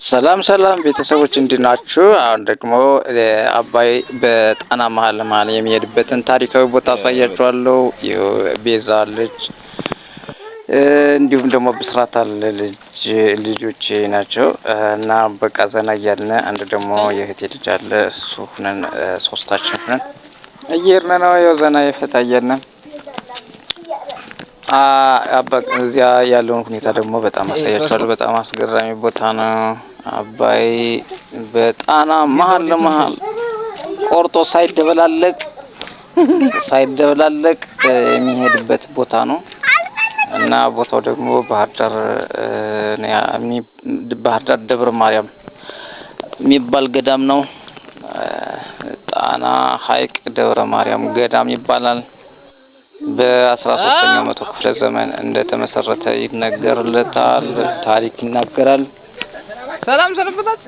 ሰላም ሰላም ቤተሰቦች እንድናችሁ። አሁን ደግሞ አባይ በጣና መሀል የሚሄድበትን ታሪካዊ ቦታ አሳያችኋለሁ። ቤዛ ልጅ እንዲሁም ደግሞ ብስራት አለ ልጆቼ ናቸው እና በቃ ዘና እያልን አንድ ደግሞ የእህቴ ልጅ አለ እሱ ሁነን ሶስታችን ሁነን እየሄድን ነው። ያው ዘና የፈታ እያልን እዚያ ያለውን ሁኔታ ደግሞ በጣም አሳያችኋለሁ። በጣም አስገራሚ ቦታ ነው። አባይ በጣና መሀል ለመሀል ቆርጦ ሳይደበላለቅ የሚሄድበት ቦታ ነው እና ቦታው ደግሞ ባህር ዳር ደብረ ማርያም የሚባል ገዳም ነው። ጣና ሐይቅ ደብረ ማርያም ገዳም ይባላል። በ13ኛው መቶ ክፍለ ዘመን እንደተመሰረተ ይነገርለታል። ታሪክ ይናገራል። ሰላም ሰለፈታት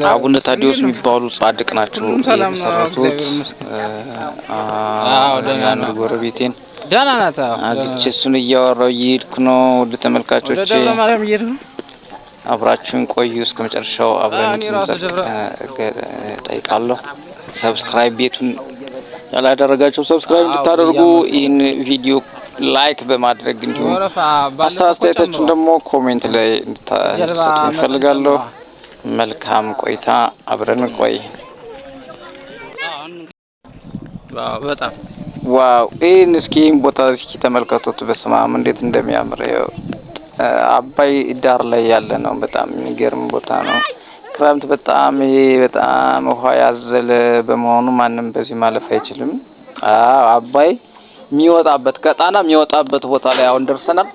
አቡነ ታዲዮስ የሚባሉ ጻድቅ ናቸው የመሰረቱት። ያን ጎረቤቴን ዳና ናታ አግቼ እሱን እያወራው እየሄድኩ ነው። ወደ ተመልካቾቼ አብራችሁን ቆዩ እስከ መጨረሻው አብረን ጠይቃለሁ። ሰብስክራይብ ቤቱን ያላደረጋችሁ ሰብስክራይብ እንድታደርጉ ይህን ቪዲዮ ላይክ በማድረግ እንዲሁም አስተያየታችሁን ደግሞ ኮሜንት ላይ እንድትሰጡ እንፈልጋለሁ። መልካም ቆይታ፣ አብረን ቆይ። በጣም ዋው! ይህን እስኪ ቦታ እስኪ ተመልከቱት። በስማም እንዴት እንደሚያምር አባይ ዳር ላይ ያለ ነው። በጣም የሚገርም ቦታ ነው። ክረምት በጣም ውሃ ያዘለ በመሆኑ ማንም በዚህ ማለፍ አይችልም። አባይ የሚወጣበት ከጣና የሚወጣበት ቦታ ላይ አሁን ደርሰናል።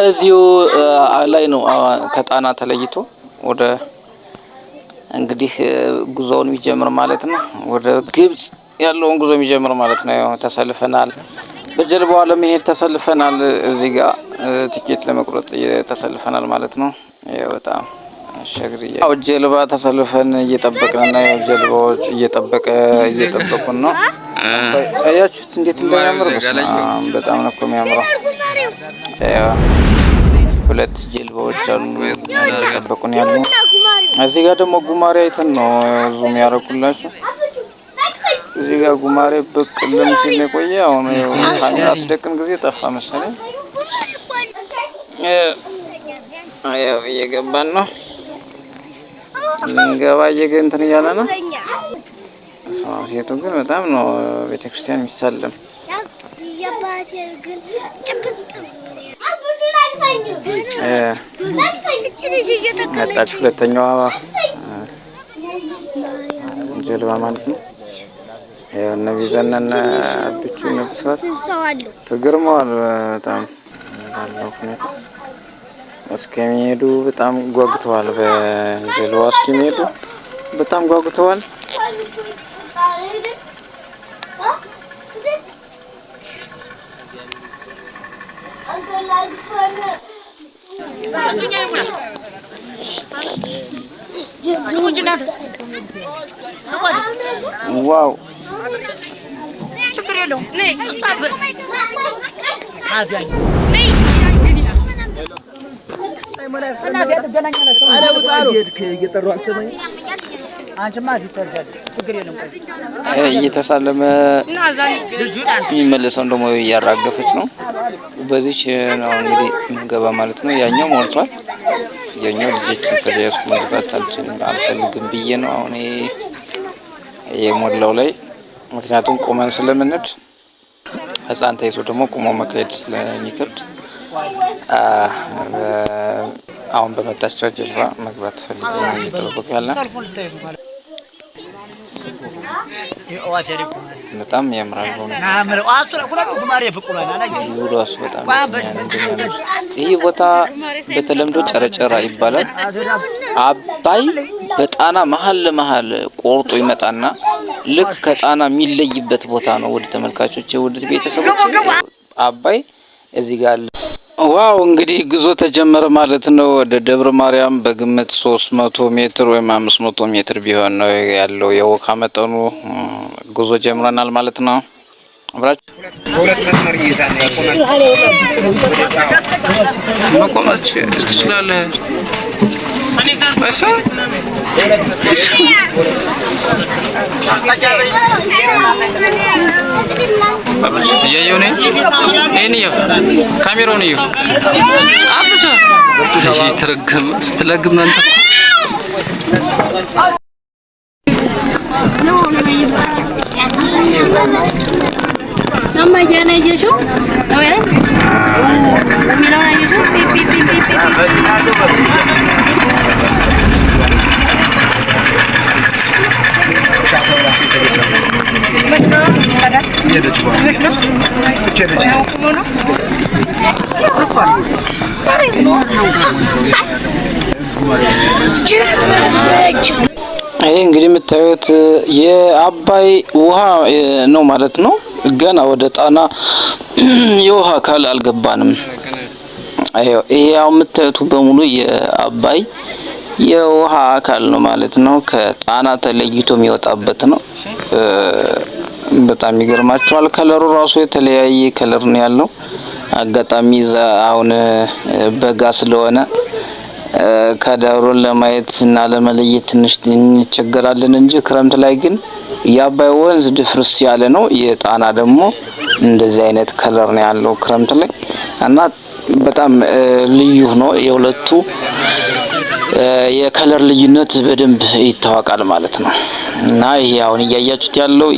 እዚሁ ላይ ነው ከጣና ተለይቶ ወደ እንግዲህ ጉዞውን የሚጀምር ማለት ነው። ወደ ግብጽ ያለውን ጉዞ የሚጀምር ማለት ነው። ተሰልፈናል። በጀልባዋ ለመሄድ ተሰልፈናል። እዚህ ጋር ቲኬት ለመቁረጥ ተሰልፈናል ማለት ነው። በጣም ሸግሪያ ጀልባ ተሰልፈን እየጠበቅን እና ጀልባዎች እየጠበቁን ነው። አያችሁት እንዴት እንደሚያምር? በጣም ነው የሚያምረው። ሁለት ጀልባዎች አሉ እየጠበቁን ያሉ። እዚህ ጋር ደግሞ ጉማሬ አይተን ነው ዙም ያደረኩላችሁ። እዚህ ጋር ጉማሬ ብቅ ለምሲል የቆየ አሁን ካሜራ አስደቅን ጊዜ ጠፋ መሰለኝ። አያው እየገባን ነው። ልንገባ እንትን እያለ ነው። ሴቱ ግን በጣም ነው ቤተክርስቲያን የሚሳለም። መጣች ሁለተኛዋ ጀልባ ማለት ነው። እነ ቢዘነና ብቻ ነው ብስራት ተገርመዋል በጣም ባለው ሁኔታ። እስከሚሄዱ በጣም ጓጉተዋል። በጀልባ እስከሚሄዱ በጣም ጓጉተዋል። ዋው! እየተሳለመ የሚመለሰውን ደግሞ እያራገፈች ነው። በዚች ነው እንግዲህ እንገባ ማለት ነው። ያኛው ሞልቷል። ያኛው ልጆችን ስለያዝኩ መግባት አልፈልግም ብዬ ነው አሁን የሞላው ላይ። ምክንያቱም ቁመን ስለምንድ ህፃን ተይዞ ደግሞ ቁሞ መካሄድ ስለሚከብድ አሁን በመጣቸው ጀልባ መግባት ፈልጌ ነው እየጠበቁ ያለ። በጣም ያምራል። ይህ ቦታ በተለምዶ ጨረጨራ ይባላል። አባይ በጣና መሀል ለመሀል ቆርጦ ይመጣና ልክ ከጣና የሚለይበት ቦታ ነው። ወደ ተመልካቾች ወደ ቤተሰቦች አባይ እዚህ ጋር አለ። ዋው! እንግዲህ ጉዞ ተጀመረ ማለት ነው። ወደ ደብረ ማርያም በግምት 300 ሜትር ወይም 500 ሜትር ቢሆን ነው ያለው የወካ መጠኑ። ጉዞ ጀምረናል ማለት ነው። አብራችሁ ሁለት መስመር ይይዛል። መቆማች ትችላለህ። እያየሁ ነኝ። ይሄን እየው ካሜራውን እየው። አብቻ እሺ ትረግም ስትለግም አንተ Nama jangan aja show, tahu ya? Minum aja show, pipi. ይሄ እንግዲህ የምታዩት የአባይ ውሃ ነው ማለት ነው። ገና ወደ ጣና የውሃ አካል አልገባንም። ይሄ ያው የምታዩት በሙሉ የአባይ የውሃ አካል ነው ማለት ነው። ከጣና ተለይቶ የሚወጣበት ነው። በጣም ይገርማችኋል። ከለሩ ራሱ የተለያየ ከለር ነው ያለው። አጋጣሚ አሁን በጋ ስለሆነ ከዳሩን ለማየት እና ለመለየት ትንሽ እንቸገራለን እንጂ ክረምት ላይ ግን የአባይ ወንዝ ድፍርስ ያለ ነው። የጣና ደግሞ እንደዚህ አይነት ከለር ነው ያለው ክረምት ላይ እና በጣም ልዩ ነው። የሁለቱ የከለር ልዩነት በደንብ ይታወቃል ማለት ነው። እና ይሄ አሁን እያያችሁት ያለው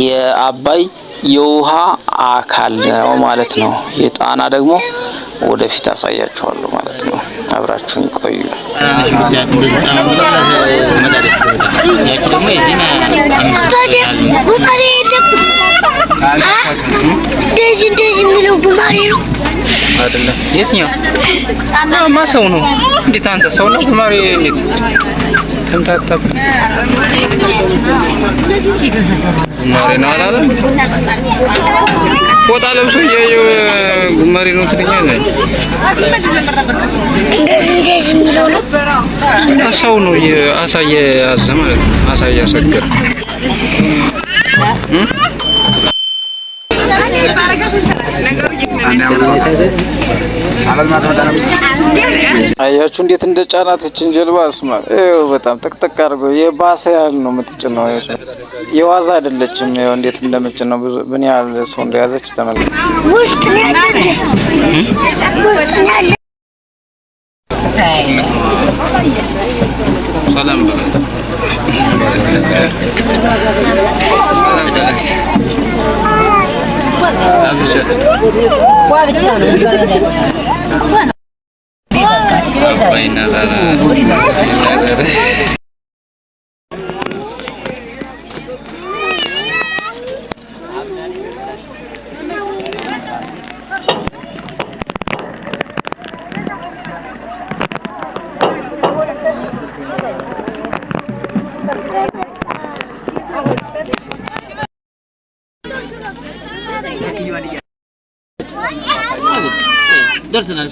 የአባይ የውሃ አካል ነው ማለት ነው። የጣና ደግሞ ወደፊት አሳያችኋለሁ ማለት ነው። አብራችሁን ቆዩ። እንደዚህ የሚለው ጉማሬ ነው አይደለም? የትኛው ማሰው ነው? እንዴት አንተ ሰው ነው ጉማሬ? እንዴት ተምታታብ ጉማሬ ነው አላለም? ፎጣ ለብሶ እያየሁ ጉማሬ ነው ትለኛለህ? እንደዚህ የሚለው ነው ሰው ነው አሳየ ያዘ ማለት ነው። አሳየ አሰገር አያችሁ እንዴት እንደጫናት እችን ጀልባ አስማ በጣም ጥቅጥቅ አድርጎ የባሰ ያህል ነው የምትጭነው። የዋዛ አይደለችም። ይኸው እንዴት እንደምትጭነው ብዙ ምን ያህል ሰው እንደያዘች ተመልከቱ። ውስጥ ያለ ሰላም ደርሰናል።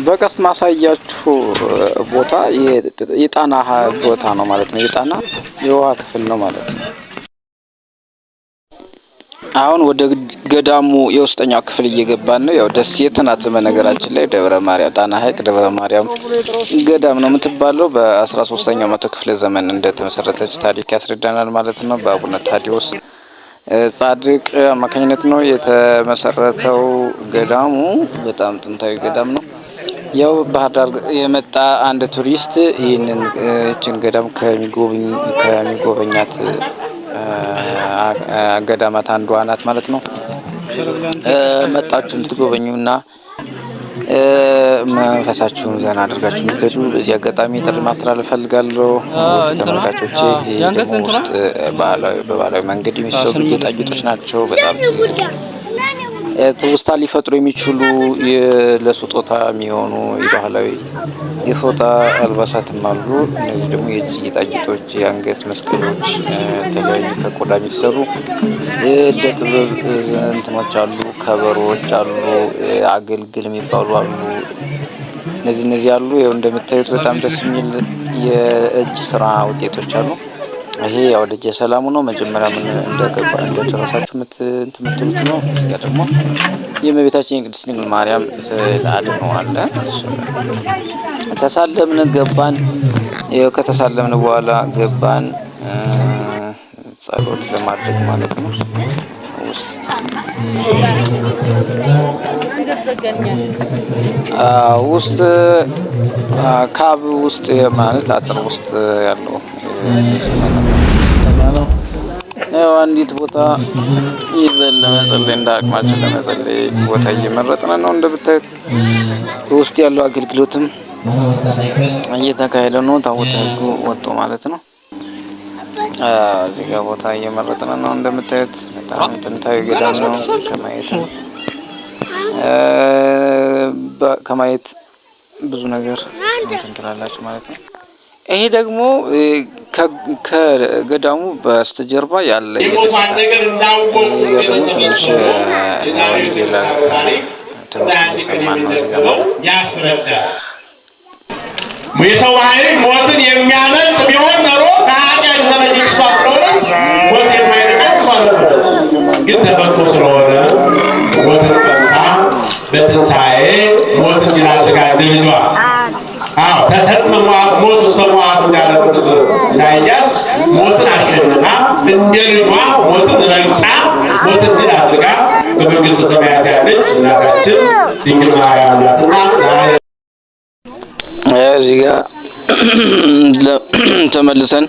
በቀስት ማሳያችሁ ቦታ የጣና ቦታ ነው ማለት ነው። የጣና የውሃ ክፍል ነው ማለት ነው። አሁን ወደ ገዳሙ የውስጠኛው ክፍል እየገባን ነው። ያው ደሴት ናት በነገራችን ላይ ደብረ ማርያም ጣና ሐይቅ ደብረ ማርያም ገዳም ነው የምትባለው። በ13ኛው መቶ ክፍለ ዘመን እንደተመሰረተች ታሪክ ያስረዳናል ማለት ነው። በአቡነ ታዲዮስ ጻድቅ አማካኝነት ነው የተመሰረተው ገዳሙ። በጣም ጥንታዊ ገዳም ነው። ያው ባህር ዳር የመጣ አንድ ቱሪስት ይህችን ገዳም ከሚጎበኛት ገዳማት አንዷ ናት ማለት ነው። መጣችሁ እንድትጎበኙና መንፈሳችሁን ዘና አድርጋችሁ እንድትሄዱ በዚህ አጋጣሚ ጥሪ ማስተላለፍ ፈልጋለሁ። ተመልካቾቼ ደግሞ ውስጥ በባህላዊ መንገድ የሚሰሩ ጌጣጌጦች ናቸው። በጣም ትልቅ ትውስታ ሊፈጥሩ የሚችሉ ለስጦታ የሚሆኑ የባህላዊ የፎጣ አልባሳትም አሉ። እነዚህ ደግሞ የእጅ ጌጣጌጦች፣ የአንገት መስቀሎች፣ የተለያዩ ከቆዳ የሚሰሩ የእደ ጥበብ እንትኖች አሉ። ከበሮዎች አሉ፣ አገልግል የሚባሉ አሉ። እነዚህ አሉ። ያው እንደምታዩት በጣም ደስ የሚል የእጅ ስራ ውጤቶች አሉ። ይሄ ያው ደጀ ሰላሙ ነው። መጀመሪያ ምን እንደደረሳችሁ የምትሉት ነው። እዚህ ጋር ደግሞ የእመቤታችን የቅድስት ድንግል ማርያም ስዕል አድኖ አለ። እሱን ተሳለምን ገባን። ይኸው ከተሳለምን በኋላ ገባን ጸሎት ለማድረግ ማለት ነው። ውስጥ ካብ ውስጥ ማለት አጥር ውስጥ ያለው ያው አንዲት ቦታ ይዘን ለመጸለይ እንደ አቅማችን ለመጸለይ ቦታ እየመረጥን ነው። እንደምታዩት ውስጥ ያለው አገልግሎትም እየተካሄደ ነው። ታቦተ ሕጉ ወጥቶ ማለት ነው። እዚህ ጋር ቦታ እየመረጥን ነው። እንደምታዩት በጣም ጥንታዊ ገዳም ነው። ከማየት ብዙ ነገር እንትን ትላላችሁ ማለት ነው። ይሄ ደግሞ ከገዳሙ በስተጀርባ ያለ ትንሽ ወንጌላ ትምህርት እየሰማን ነው። የሰው ባህሪ ሞትን የሚያመልጥ ቢሆን ኖሮ ከኃጢአት የተለየ እሷ ስለሆነ ሞት የማይርቀው እሷ ነበር። ግን ተፈቶ ስለሆነ ሞትን ቀምሳ በትንሣኤ ሞትን ድል አድርጋ እንደ ልጇ ተሰጥመ ሞት ውስተ መዋዕቱ እንዳለ ቅዱስ ኢሳይያስ ሞትን አሸንፋ እንደ ልጇ ሞትን ረግጣ ሞትን ድል አድርጋ በመንግሥተ ሰማያት ያለች እናታችን ድንግል ማርያም ናትና እዚህ ጋር ተመልሰን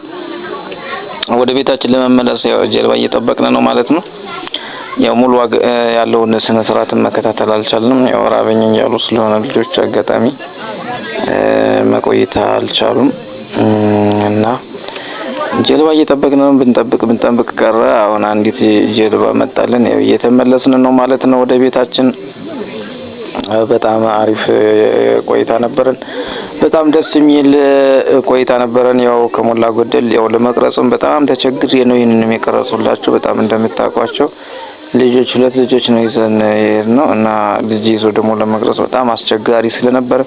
ወደ ቤታችን ለመመለስ ያው ጀልባ እየጠበቅን ነው ማለት ነው። ያው ሙሉ ያለውን ስነ ስርዓትን መከታተል አልቻልንም። ያው ራበኝ እያሉ ስለሆነ ልጆች አጋጣሚ መቆየት አልቻሉም እና ጀልባ እየጠበቅን ነው። ብንጠብቅ ቀረ። አሁን አንዲት ጀልባ መጣለን። ያው እየተመለስን ነው ማለት ነው ወደ ቤታችን። በጣም አሪፍ ቆይታ ነበረን። በጣም ደስ የሚል ቆይታ ነበረን። ያው ከሞላ ጎደል ያው ለመቅረጽም በጣም ተቸግሬ ነው ይህንንም የቀረጹላችሁ። በጣም እንደምታውቋቸው ልጆች 2 ልጆች ነው ይዘን ነው እና ልጅ ይዞ ደግሞ ለመቅረጽ በጣም አስቸጋሪ ስለነበረ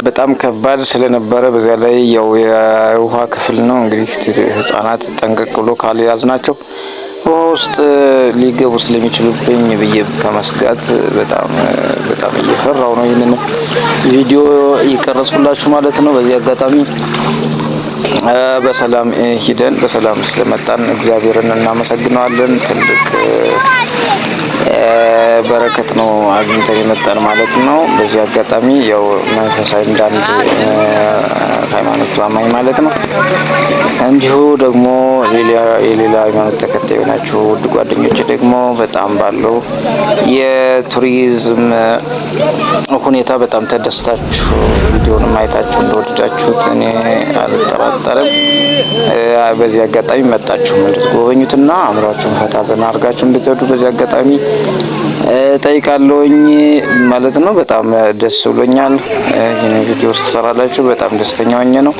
በጣም ከባድ ስለነበረ በዚያ ላይ ያው የውሃ ክፍል ነው እንግዲህ ህፃናት ጠንቀቅ ብሎ ካልያዝ ናቸው ውሃ ውስጥ ሊገቡ ስለሚችሉብኝ ብዬ ከመስጋት በጣም እየፈራው ነው ይህንን ቪዲዮ እየቀረጽኩላችሁ ማለት ነው። በዚህ አጋጣሚ በሰላም ሂደን በሰላም ስለመጣን እግዚአብሔርን እናመሰግነዋለን። ትልቅ በረከት ነው አግኝተን የመጣን ማለት ነው። በዚህ አጋጣሚ ያው መንፈሳዊ እንዳንድ ሃይማኖት አማኝ ማለት ነው። እንዲሁ ደግሞ የሌላ ሃይማኖት ተከታይ ናችሁ ውድ ጓደኞቼ ደግሞ በጣም ባለው የቱሪዝም ሁኔታ በጣም ተደስታችሁ ቪዲዮውን ማየታችሁ እንደወደዳችሁት እኔ አልጠራጠርም። በዚህ አጋጣሚ መጣችሁ እንድትጎበኙትና አእምሯችሁን ፈታ ዘና አድርጋችሁ እንድትሄዱ በዚህ አጋጣሚ ጠይቃለሁኝ ማለት ነው። በጣም ደስ ብሎኛል። ይህን ቪዲዮ ስሰራላችሁ በጣም ደስተኛ ሆኜ ነው።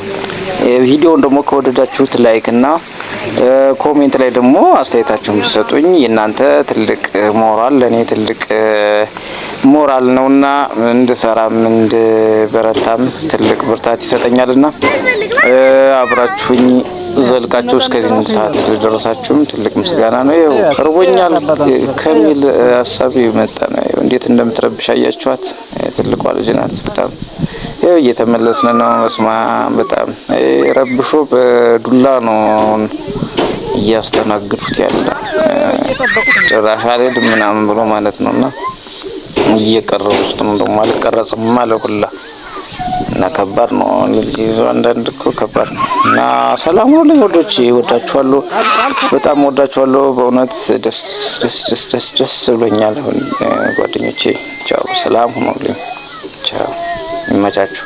ቪዲዮውን ደግሞ ከወደዳችሁት ላይክ እና ኮሜንት ላይ ደግሞ አስተያየታችሁን ብትሰጡኝ የእናንተ ትልቅ ሞራል ለኔ ትልቅ ሞራል ነውና እንድሰራም እንድበረታም ትልቅ ብርታት ይሰጠኛልና አብራችሁኝ ዘልቃችሁ እስከዚህ ሰዓት ስለደረሳችሁም ትልቅ ምስጋና ነው። ይኸው ቀርቦኛል ከሚል ሀሳብ መጣ ነው። እንዴት እንደምትረብሽ አያችኋት። ትልቋ ልጅ ናት። በጣም ይኸው እየተመለስን ነው። መስማ በጣም ረብሾ በዱላ ነው እያስተናግዱት ያለ ጭራሽ አልሄድም ምናምን ብሎ ማለት ነውና እየቀረጹት ነው። ደግሞ አልቀረጽም ማለት ሁላ እና ከባድ ነው። ልጅ ይዞ አንዳንድ እኮ ከባድ ነው። እና ሰላም ሁሉ ወዶች ወዳችኋለሁ፣ በጣም ወዳችኋለሁ። በእውነት ደስ ብሎኛል ጓደኞቼ። ቻው፣ ሰላም ሁኑልኝ። ቻው፣ ይመቻችሁ።